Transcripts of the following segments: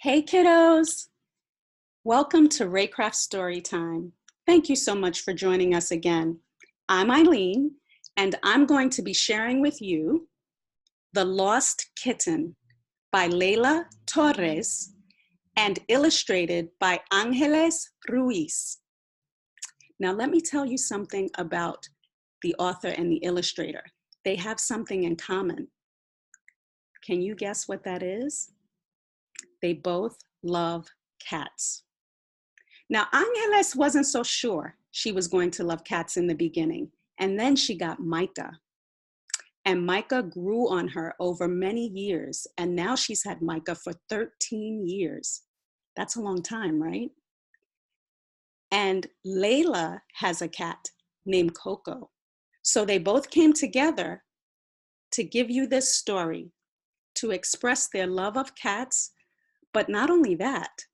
Hey kiddos, welcome to Reycraft Storytime. Thank you so much for joining us again. I'm Eileen and I'm going to be sharing with you The Lost Kitten by Leyla, Torres and illustrated by Ángeles, Ruiz. Now let me tell you something about the author and the illustrator. They have something in common. Can you guess what that is? They both love cats. Now, Ángeles wasn't so sure she was going to love cats in the beginning, and then she got Micah. And Micah grew on her over many years, and now she's had Micah for 13 years. That's a long time, right? And Leyla has a cat named Coco. So they both came together to give you this story, to express their love of cats, but not only that,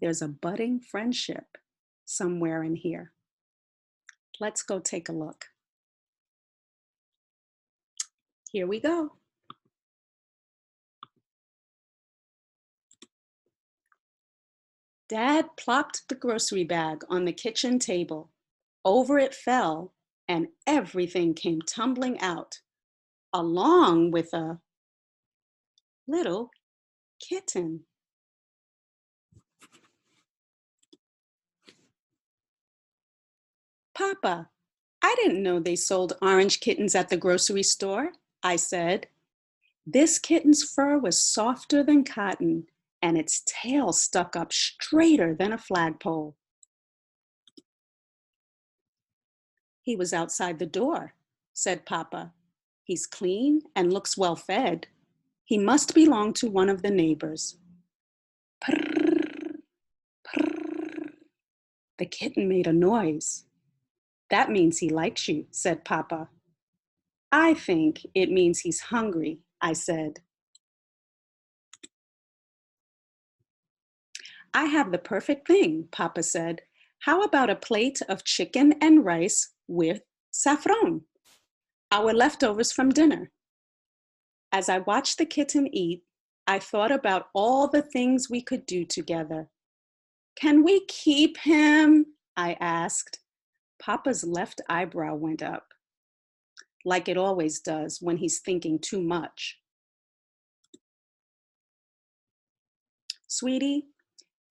there's a budding friendship somewhere in here. Let's go take a look. Here we go. Dad plopped the grocery bag on the kitchen table. Over it fell, and everything came tumbling out, along with a little kitten. Papa, I didn't know they sold orange kittens at the grocery store, I said. This kitten's fur was softer than cotton, and its tail stuck up straighter than a flagpole. He was outside the door, said Papa. He's clean and looks well fed. He must belong to one of the neighbors. Purr, purr. The kitten made a noise. That means he likes you, said Papa. I think it means he's hungry, I said. I have the perfect thing, Papa said. How about a plate of chicken and rice with saffron? Our leftovers from dinner. As I watched the kitten eat, I thought about all the things we could do together. Can we keep him? I asked. Papa's left eyebrow went up, like it always does when he's thinking too much. Sweetie,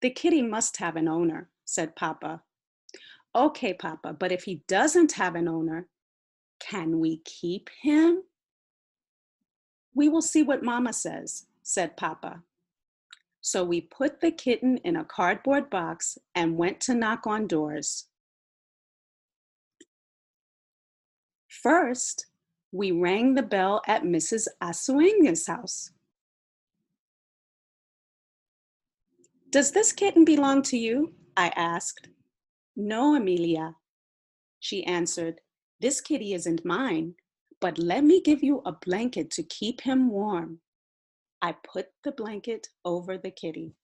the kitty must have an owner, said Papa. Okay, Papa, but if he doesn't have an owner, can we keep him? We will see what Mama says, said Papa. So we put the kitten in a cardboard box and went to knock on doors. First, we rang the bell at Mrs. Asuenga's house. Does this kitten belong to you? I asked. No, Amelia, she answered. This kitty isn't mine, but let me give you a blanket to keep him warm. I put the blanket over the kitty.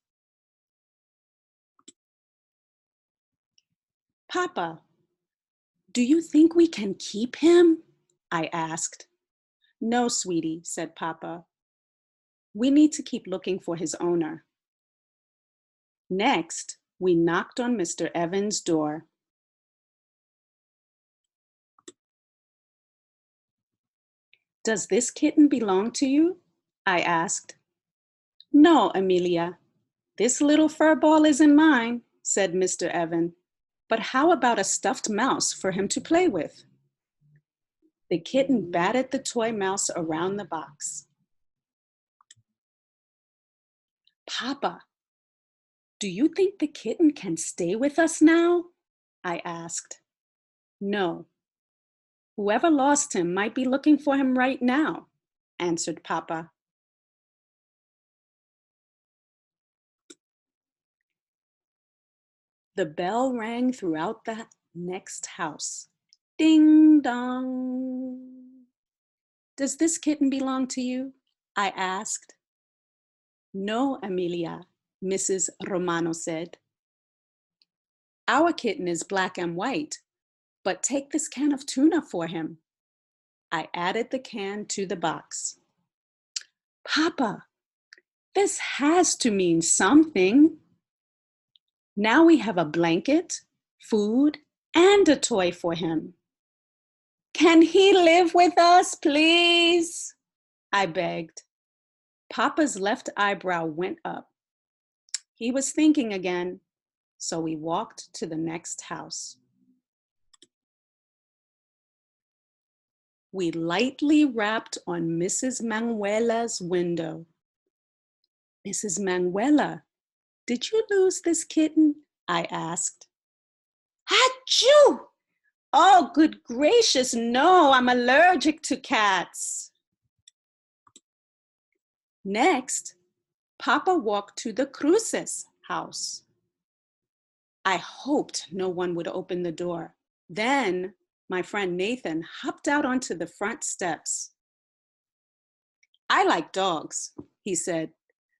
Papa, do you think we can keep him? I asked. No, sweetie, said Papa. We need to keep looking for his owner. Next, we knocked on Mr. Evans' door. Does this kitten belong to you? I asked. No, Amelia, this little fur ball isn't mine, said Mr. Evans. But how about a stuffed mouse for him to play with? The kitten batted the toy mouse around the box. Papa, do you think the kitten can stay with us now? I asked. No. Whoever lost him might be looking for him right now, answered Papa. The bell rang throughout the next house. Ding dong. Does this kitten belong to you? I asked. No, Amelia, Mrs. Romano said. Our kitten is black and white, but take this can of tuna for him. I added the can to the box. Papa, This has to mean something. Now we have a blanket, food, and a toy for him. Can he live with us, please? I begged. Papa's left eyebrow went up. He was thinking again, so we walked to the next house. We lightly rapped on Mrs. Manuela's window. Mrs. Manuela, did you lose this kitten? I asked. Achoo! Oh, good gracious, no, I'm allergic to cats. Next, Papa walked to the Cruz's house. I hoped no one would open the door. Then my friend Nathan hopped out onto the front steps. I like dogs, he said,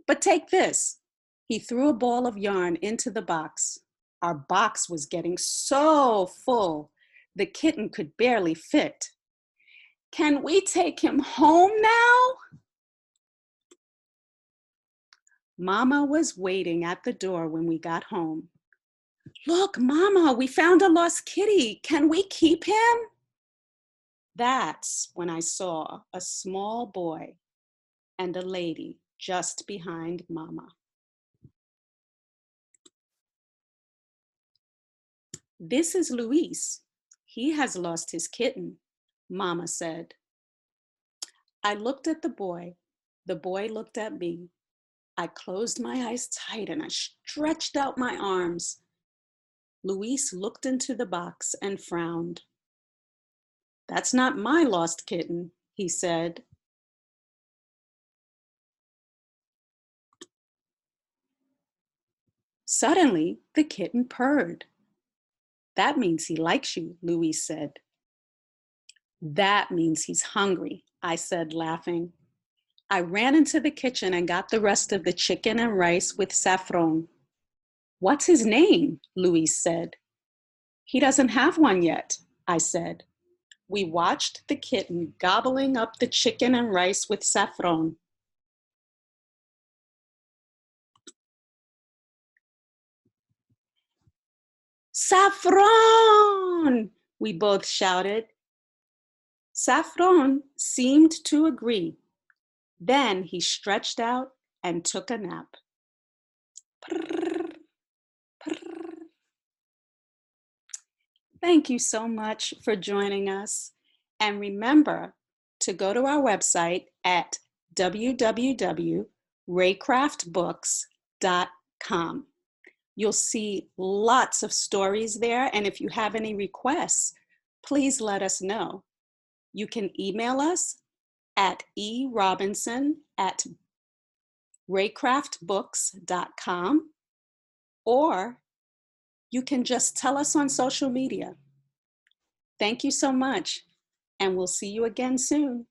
but take this. He threw a ball of yarn into the box. Our box was getting so full, the kitten could barely fit. Can we take him home now? Mama was waiting at the door when we got home. Look, Mama, we found a lost kitty. Can we keep him? That's when I saw a small boy and a lady just behind Mama. This is Luis. He has lost his kitten, Mama said. I looked at the boy looked at me. I closed my eyes tight and I stretched out my arms. Luis looked into the box and frowned. That's not my lost kitten, he said. Suddenly, the kitten purred. That means he likes you, Luis said. That means he's hungry, I said, laughing. I ran into the kitchen and got the rest of the chicken and rice with saffron. What's his name? Luis said. He doesn't have one yet, I said. We watched the kitten gobbling up the chicken and rice with saffron. Saffron! We both shouted. Saffron seemed to agree. Then he stretched out and took a nap. Purr, purr. Thank you so much for joining us. And remember to go to our website at www.reycraftbooks.com. You'll see lots of stories there. And if you have any requests, please let us know. You can email us at erobinson@reycraftbooks.com, or you can just tell us on social media. Thank you so much, and we'll see you again soon.